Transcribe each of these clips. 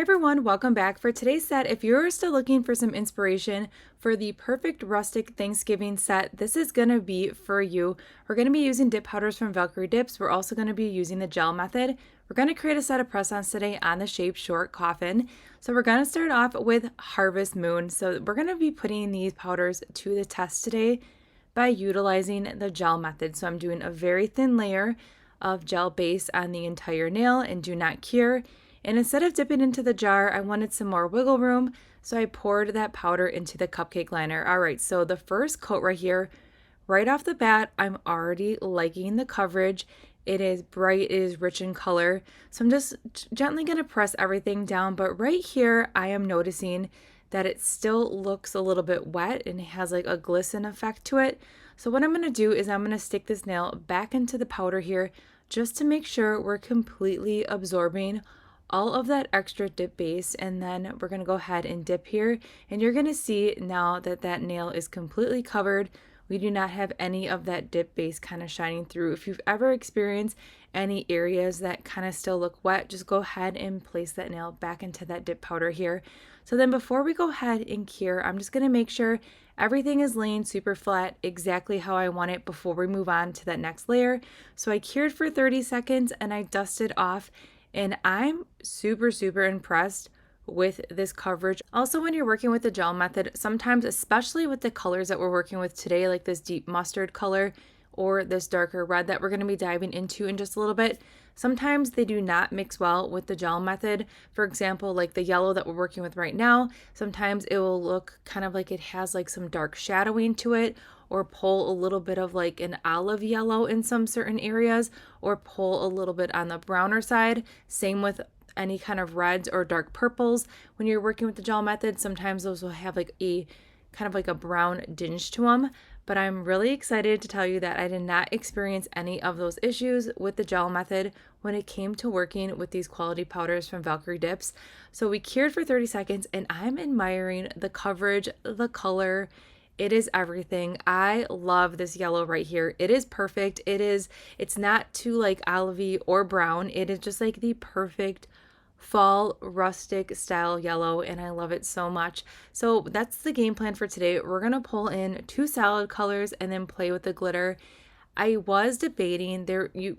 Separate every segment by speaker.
Speaker 1: Hi everyone, welcome back. For today's set, if you're still looking for some inspiration for the perfect rustic Thanksgiving set, this is going to be for you. We're going to be using dip powders from Valkyrie Dips. We're also going to be using the gel method. We're going to create a set of press-ons today on the shape short coffin. So we're going to start off with Harvest Moon. So we're going to be putting these powders to the test today by utilizing the gel method. So I'm doing a very thin layer of gel base on the entire nail and do not cure. And instead of dipping into the jar, I wanted some more wiggle room, so I poured that powder into the cupcake liner. All right, so the first coat right here, right off the bat, I'm already liking the coverage. It is bright, it is rich in color. So I'm just gently gonna press everything down, but right here, I am noticing that it still looks a little bit wet and it has like a glisten effect to it. So what I'm gonna do is I'm gonna stick this nail back into the powder here just to make sure we're completely absorbing all of that extra dip base, and then we're going to go ahead and dip here, and you're going to see now that that nail is completely covered. We do not have any of that dip base kind of shining through. If you've ever experienced any areas that kind of still look wet, just go ahead and place that nail back into that dip powder here. So then before we go ahead and cure, I'm just going to make sure everything is laying super flat exactly how I want it before we move on to that next layer. So I cured for 30 seconds and I dusted off. And I'm super impressed with this coverage. Also, when you're working with the gel method, sometimes, especially with the colors that we're working with today, like this deep mustard color or this darker red that we're going to be diving into in just a little bit, sometimes they do not mix well with the gel method. For example, like the yellow that we're working with right now, sometimes it will look kind of like it has like some dark shadowing to it, or pull a little bit of like an olive yellow in some certain areas, or pull a little bit on the browner side. Same with any kind of reds or dark purples. When you're working with the gel method, sometimes those will have like a kind of like a brown tinge to them. But I'm really excited to tell you that I did not experience any of those issues with the gel method when it came to working with these quality powders from Valkyrie Dips. So we cured for 30 seconds and I'm admiring the coverage, the color. It is everything. I love this yellow right here. It is perfect. It's not too like olivey or brown. It is just like the perfect fall rustic style yellow, and I love it so much. So that's the game plan for today. We're going to pull in 2 solid colors and then play with the glitter. I was debating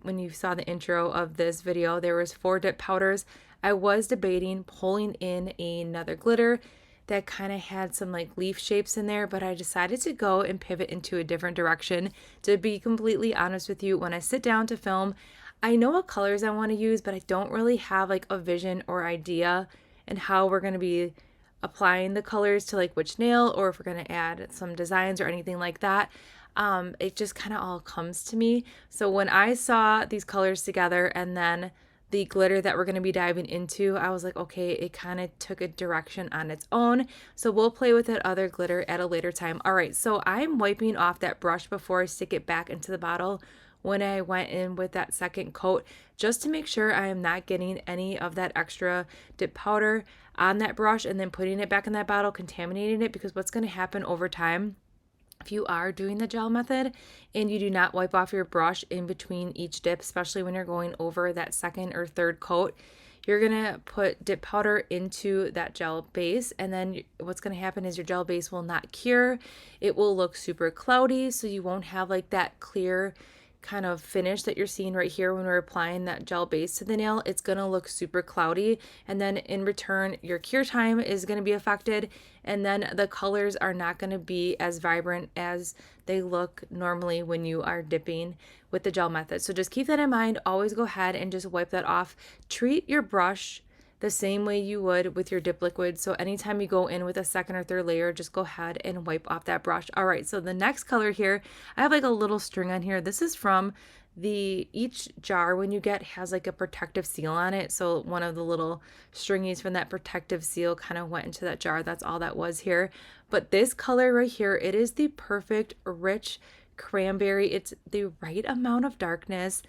Speaker 1: when you saw the intro of this video, there was 4 dip powders. I was debating pulling in another glitter that kind of had some like leaf shapes in there, but I decided to go and pivot into a different direction. To be completely honest with you, when I sit down to film, I know what colors I want to use, but I don't really have like a vision or idea and how we're going to be applying the colors to like which nail, or if we're going to add some designs or anything like that. It just kind of all comes to me. So when I saw these colors together and then the glitter that we're going to be diving into, I was like, okay, it kind of took a direction on its own. So we'll play with that other glitter at a later time. All right, so I'm wiping off that brush before I stick it back into the bottle when I went in with that second coat, just to make sure I am not getting any of that extra dip powder on that brush and then putting it back in that bottle, contaminating it, because what's going to happen over time, if you are doing the gel method and you do not wipe off your brush in between each dip, especially when you're going over that second or third coat, you're going to put dip powder into that gel base, and then what's going to happen is your gel base will not cure. It will look super cloudy, so you won't have like that clear kind of finish that you're seeing right here when we're applying that gel base to the nail. It's going to look super cloudy, and then in return your cure time is going to be affected, and then the colors are not going to be as vibrant as they look normally when you are dipping with the gel method. So just keep that in mind. Always go ahead and just wipe that off. Treat your brush the same way you would with your dip liquid. So anytime you go in with a second or third layer, just go ahead and wipe off that brush. All right, so the next color here, I have like a little string on here. This is from each jar when you get has like a protective seal on it. So one of the little stringies from that protective seal kind of went into that jar. That's all that was here. But this color right here, it is the perfect rich cranberry. It's the right amount of darkness,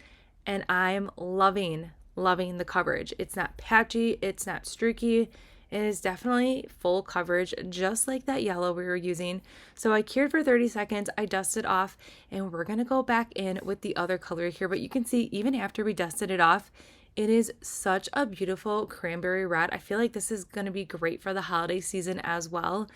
Speaker 1: and I'm loving the coverage. It's not patchy, it's not streaky. It is definitely full coverage, just like that yellow we were using. So I cured for 30 seconds, I dusted off, and we're gonna go back in with the other color here. But you can see even after we dusted it off, It is such a beautiful cranberry red. I feel like this is going to be great for the holiday season as well.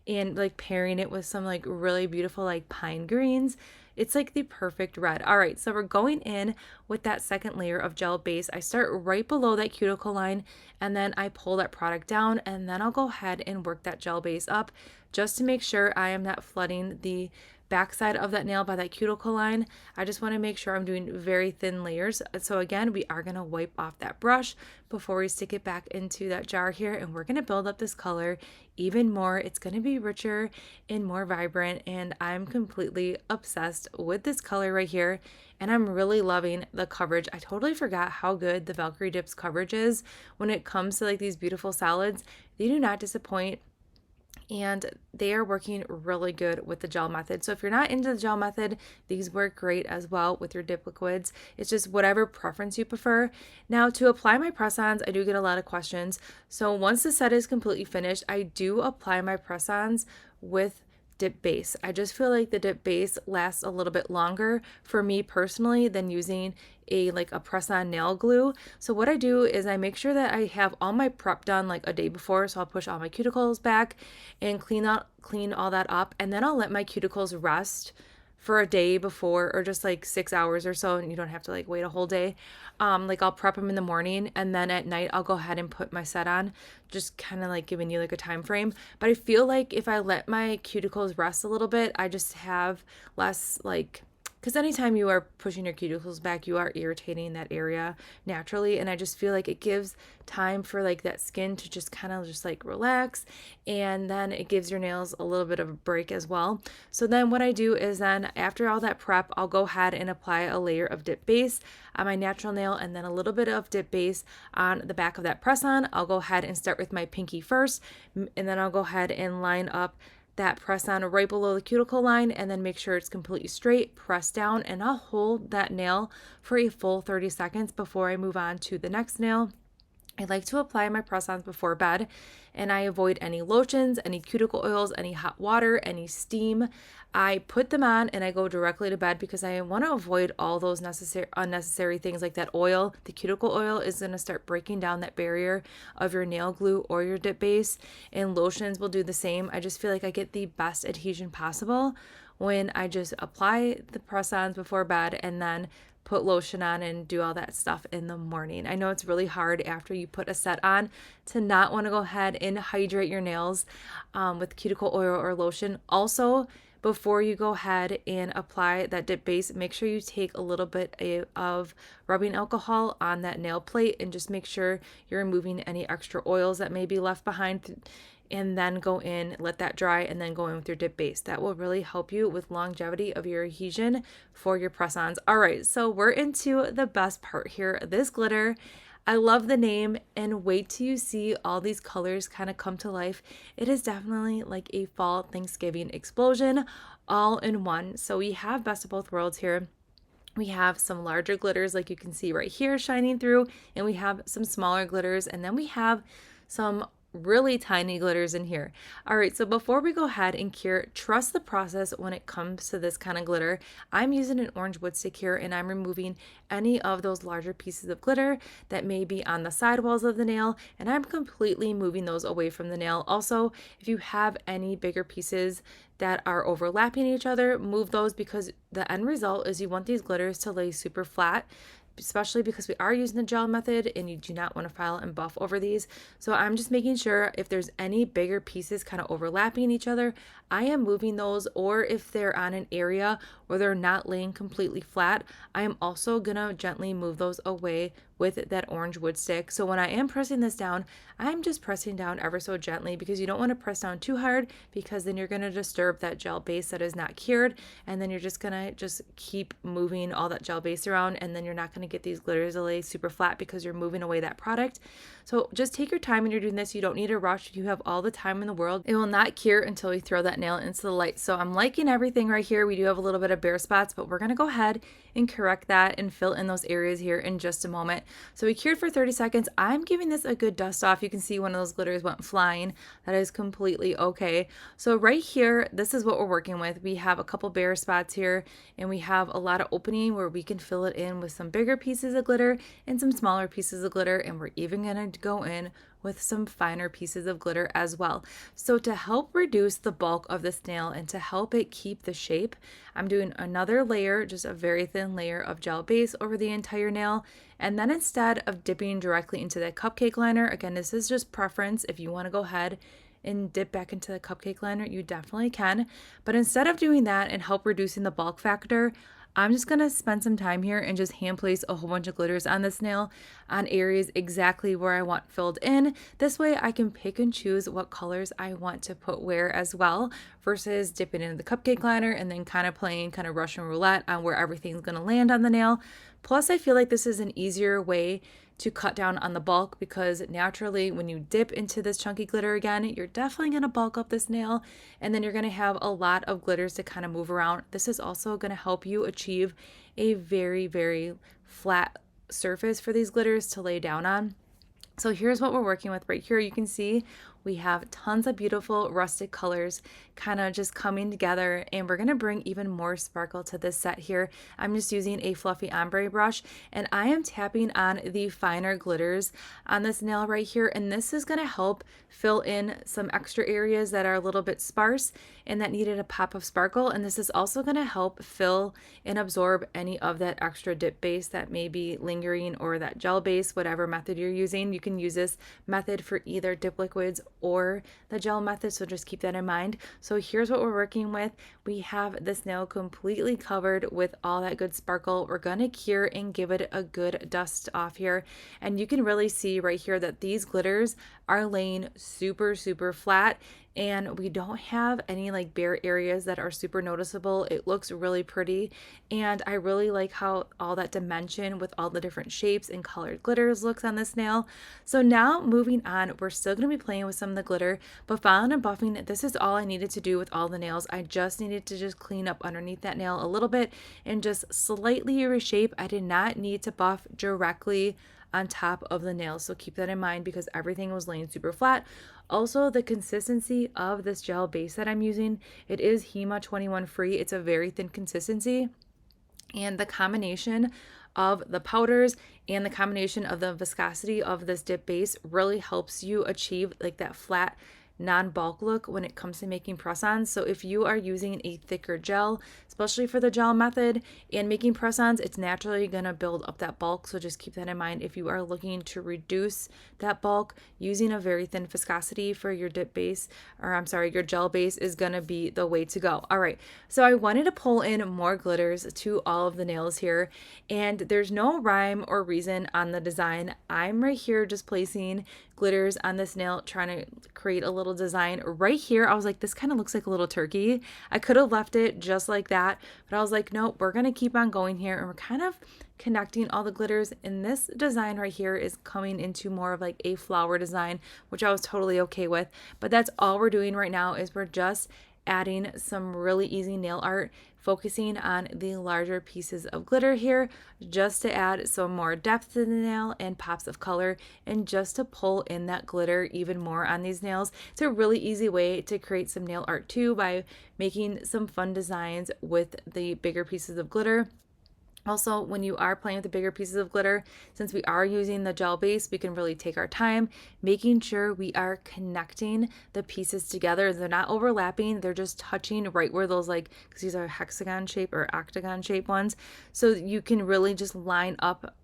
Speaker 1: And like pairing it with some like really beautiful like pine greens. It's like the perfect red. All right, so we're going in with that second layer of gel base. I start right below that cuticle line and then I pull that product down and then I'll go ahead and work that gel base up just to make sure I am not flooding the backside of that nail by that cuticle line. I just want to make sure I'm doing very thin layers. So again, we are going to wipe off that brush before we stick it back into that jar here, and we're going to build up this color even more. It's going to be richer and more vibrant, and I'm completely obsessed with this color right here, and I'm really loving the coverage. I totally forgot how good the Valkyrie Dips coverage is when it comes to like these beautiful solids. They do not disappoint, and they are working really good with the gel method. So if you're not into the gel method, these work great as well with your dip liquids. It's just whatever preference you prefer. Now, to apply my press-ons, I do get a lot of questions. So once the set is completely finished, I do apply my press-ons with dip base. I just feel like the dip base lasts a little bit longer for me personally than using a press-on nail glue. So what I do is I make sure that I have all my prep done like a day before. So I'll push all my cuticles back and clean all that up, and then I'll let my cuticles rest for a day before, or just like 6 hours or so, and you don't have to like wait a whole day. Like I'll prep them in the morning, and then at night I'll go ahead and put my set on, just kind of like giving you like a time frame. But I feel like if I let my cuticles rest a little bit, I just have less because anytime you are pushing your cuticles back, you are irritating that area naturally. And I just feel like it gives time for like that skin to just kind of just like relax. And then it gives your nails a little bit of a break as well. So then what I do is then after all that prep, I'll go ahead and apply a layer of dip base on my natural nail and then a little bit of dip base on the back of that press on. I'll go ahead and start with my pinky first, and then I'll go ahead and line up that press on right below the cuticle line, and then make sure it's completely straight, press down, and I'll hold that nail for a full 30 seconds before I move on to the next nail. I like to apply my press-ons before bed, and I avoid any lotions, any cuticle oils, any hot water, any steam. I put them on and I go directly to bed because I want to avoid all those unnecessary things like that oil. The cuticle oil is going to start breaking down that barrier of your nail glue or your dip base, and lotions will do the same. I just feel like I get the best adhesion possible when I just apply the press-ons before bed and then put lotion on and do all that stuff in the morning. I know it's really hard after you put a set on to not want to go ahead and hydrate your nails with cuticle oil or lotion. Also, before you go ahead and apply that dip base, make sure you take a little bit of rubbing alcohol on that nail plate and just make sure you're removing any extra oils that may be left behind, and then go in, let that dry, and then go in with your dip base. That will really help you with longevity of your adhesion for your press-ons. All right, so we're into the best part here, this glitter. I love the name, and wait till you see all these colors kind of come to life. It is definitely like a fall Thanksgiving explosion all in one. So we have best of both worlds here. We have some larger glitters like you can see right here shining through, and we have some smaller glitters, and then we have some really tiny glitters in here. All right, so before we go ahead and cure, trust the process when it comes to this kind of glitter. I'm using an orange wood stick here, and I'm removing any of those larger pieces of glitter that may be on the sidewalls of the nail, and I'm completely moving those away from the nail. Also, if you have any bigger pieces that are overlapping each other, move those, because the end result is you want these glitters to lay super flat, especially because we are using the gel method and you do not want to file and buff over these. So I'm just making sure if there's any bigger pieces kind of overlapping each other, I am moving those, or if they're on an area where they're not laying completely flat, I am also gonna gently move those away with that orange wood stick. So when I am pressing this down, I'm just pressing down ever so gently, because you don't want to press down too hard, because then you're going to disturb that gel base that is not cured, and then you're just going to just keep moving all that gel base around, and then you're not going to get these glitters to lay super flat because you're moving away that product. So just take your time when you're doing this. You don't need to rush. You have all the time in the world. It will not cure until we throw that nail into the light. So I'm liking everything right here. We do have a little bit of bare spots, but we're going to go ahead and correct that and fill in those areas here in just a moment. So we cured for 30 seconds. I'm giving this a good dust off. You can see one of those glitters went flying. That is completely okay. So right here, this is what we're working with. We have a couple bare spots here, and we have a lot of opening where we can fill it in with some bigger bigger pieces of glitter and some smaller pieces of glitter, and we're even going to go in with some finer pieces of glitter as well. So to help reduce the bulk of this nail and to help it keep the shape, I'm doing another layer, just a very thin layer of gel base over the entire nail. And then instead of dipping directly into the cupcake liner, again, this is just preference. If you want to go ahead and dip back into the cupcake liner, you definitely can. But instead of doing that and help reducing the bulk factor, I'm just going to spend some time here and just hand place a whole bunch of glitters on this nail on areas exactly where I want filled in. This way I can pick and choose what colors I want to put where as well, versus dipping into the cupcake liner and then kind of playing kind of Russian roulette on where everything's going to land on the nail. Plus, I feel like this is an easier way to cut down on the bulk, because naturally when you dip into this chunky glitter again, you're definitely going to bulk up this nail, and then you're going to have a lot of glitters to kind of move around. This is also going to help you achieve a very, very flat surface for these glitters to lay down on. So here's what we're working with right here. You can see we have tons of beautiful rustic colors kind of just coming together, and we're going to bring even more sparkle to this set here. I'm just using a fluffy ombre brush, and I am tapping on the finer glitters on this nail right here, and this is going to help fill in some extra areas that are a little bit sparse and that needed a pop of sparkle. And this is also going to help fill and absorb any of that extra dip base that may be lingering, or that gel base, whatever method you're using. You can use this method for either dip liquids or the gel method, so just keep that in mind. So here's what we're working with. We have this nail completely covered with all that good sparkle. We're going to cure and give it a good dust off here, and you can really see right here that these glitters are laying super, super flat, and we don't have any like bare areas that are super noticeable. It looks really pretty, and I really like how all that dimension with all the different shapes and colored glitters looks on this nail. So now moving on, we're still going to be playing with some of the glitter, but filing and buffing, this is all I needed to do with all the nails. I just needed to just clean up underneath that nail a little bit and just slightly reshape. I did not need to buff directly on top of the nails, so keep that in mind, because everything was laying super flat. Also, the consistency of this gel base that I'm using, it is HEMA 21 free. It's a very thin consistency, and the combination of the powders and the combination of the viscosity of this dip base really helps you achieve like that flat non-bulk look when it comes to making press-ons. So if you are using a thicker gel, especially for the gel method and making press-ons, it's naturally going to build up that bulk. So just keep that in mind if you are looking to reduce that bulk. Using a very thin viscosity for your dip base, or I'm sorry, your gel base is going to be the way to go. All right, so I wanted to pull in more glitters to all of the nails here, and there's no rhyme or reason on the design. I'm right here just placing glitters on this nail, trying to create a little design right here. I was like, this kind of looks like a little turkey. I could have left it just like that, but I was like, no, we're gonna keep on going here, and we're kind of connecting all the glitters. And this design right here is coming into more of like a flower design, which I was totally okay with. But that's all we're doing right now, is we're just adding some really easy nail art, focusing on the larger pieces of glitter here, just to add some more depth to the nail and pops of color, and just to pull in that glitter even more on these nails. It's a really easy way to create some nail art too, by making some fun designs with the bigger pieces of glitter. Also, when you are playing with the bigger pieces of glitter, since we are using the gel base, we can really take our time making sure we are connecting the pieces together. They're not overlapping, they're just touching right where those, like, because these are hexagon shape or octagon shape ones. So you can really just line up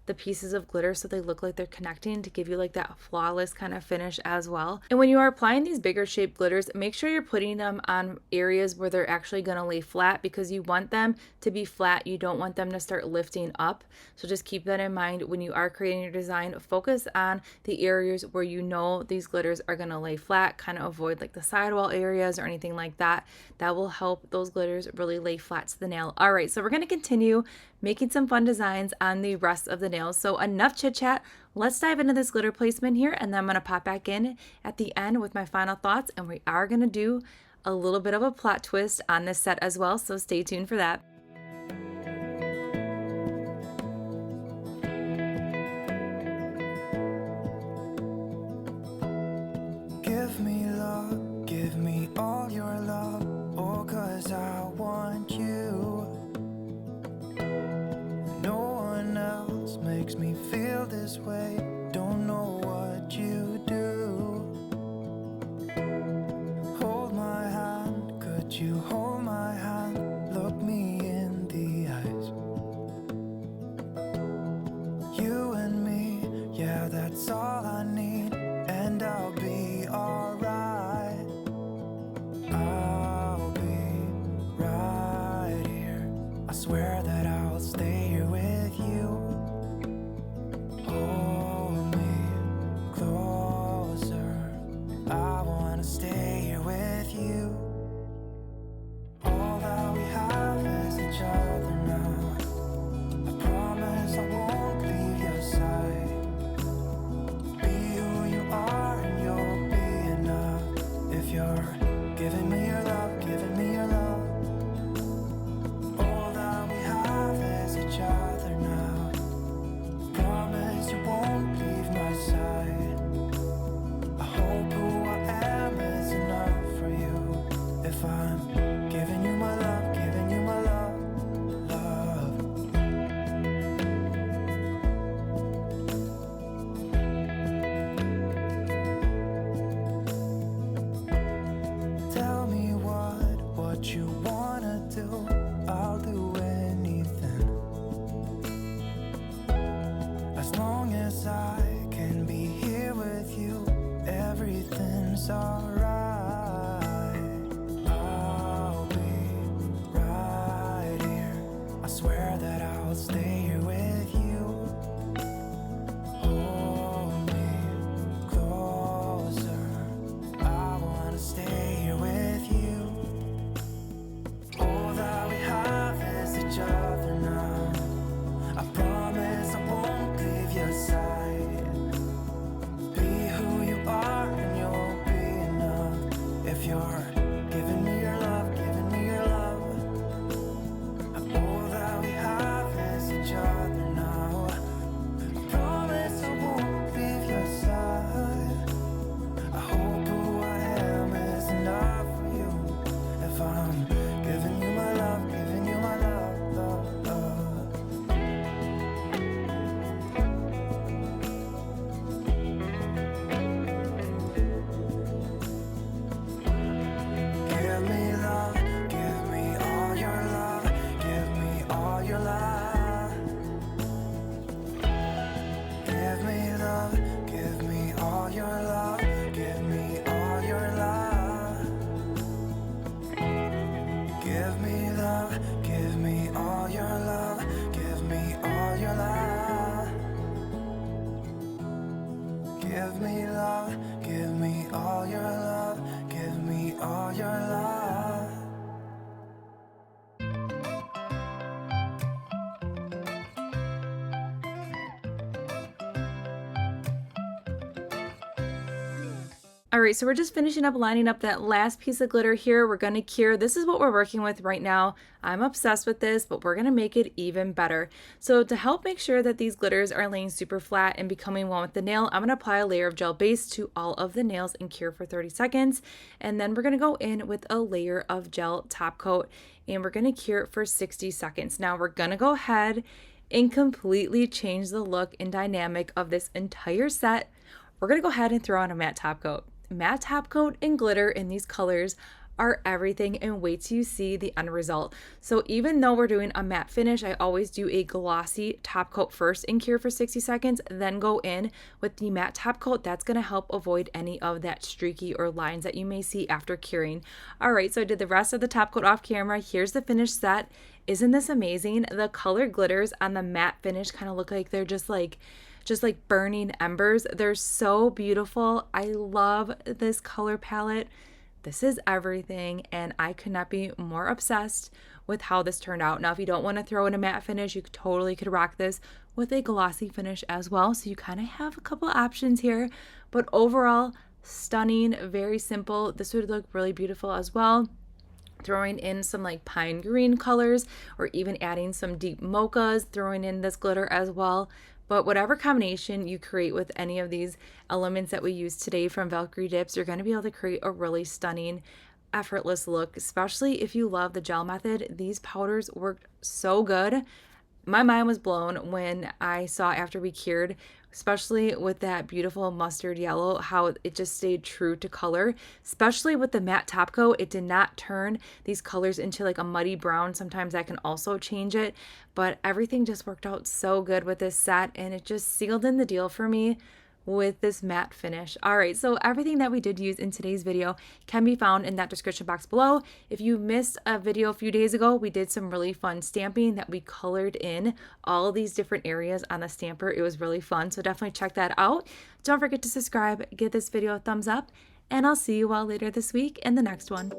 Speaker 1: the pieces of glitter so they look like they're connecting, to give you like that flawless kind of finish as well. And when you are applying these bigger shaped glitters, make sure you're putting them on areas where they're actually going to lay flat, because you want them to be flat. You don't want them to start lifting up. So just keep that in mind when you are creating your design. Focus on the areas where you know these glitters are going to lay flat. Kind of avoid like the sidewall areas or anything like that. That will help those glitters really lay flat to the nail. All right, so we're going to continue making some fun designs on the rest of the nails. So enough chit chat, let's dive into this glitter placement here, and then I'm going to pop back in at the end with my final thoughts, and we are going to do a little bit of a plot twist on this set as well, so stay tuned for that.
Speaker 2: Give me love, give me all your love, oh, 'cause I want you. No one else Give me love, give me all your love, give me all your love.
Speaker 1: All right, so we're just finishing up lining up that last piece of glitter here. We're going to cure. This is what we're working with right now. I'm obsessed with this, but we're going to make it even better. So to help make sure that these glitters are laying super flat and becoming one with the nail, I'm going to apply a layer of gel base to all of the nails and cure for 30 seconds. And then we're going to go in with a layer of gel top coat and we're going to cure for 60 seconds. Now we're going to go ahead and completely change the look and dynamic of this entire set. We're going to go ahead and throw on a matte top coat. Matte top coat and glitter in these colors are everything, and wait till you see the end result. So even though we're doing a matte finish, I always do a glossy top coat first and cure for 60 seconds, then go in with the matte top coat. That's going to help avoid any of that streaky or lines that you may see after curing. All right, so I did the rest of the top coat off camera. Here's the finished set. Isn't this amazing? The colored glitters on the matte finish kind of look like they're just like burning embers. They're so beautiful. I love this color palette. This is everything, and I could not be more obsessed with how this turned out. Now, if you don't want to throw in a matte finish, you totally could rock this with a glossy finish as well. So you kind of have a couple options here, but overall, stunning, very simple. This would look really beautiful as well. Throwing in some like pine green colors or even adding some deep mochas, throwing in this glitter as well. But whatever combination you create with any of these elements that we use today from Valkyrie Dips, you're going to be able to create a really stunning, effortless look, especially if you love the gel method. These powders worked so good. My mind was blown when I saw after we cured, especially with that beautiful mustard yellow, how it just stayed true to color, especially with the matte top coat. It did not turn these colors into like a muddy brown. Sometimes that can also change it, but everything just worked out so good with this set, and it just sealed in the deal for me with this matte finish. All right, so everything that we did use in today's video can be found in that description box below. If you missed a video a few days ago, we did some really fun stamping that we colored in all of these different areas on the stamper. It was really fun, so definitely check that out. Don't forget to subscribe, give this video a thumbs up, and I'll see you all later this week in the next one.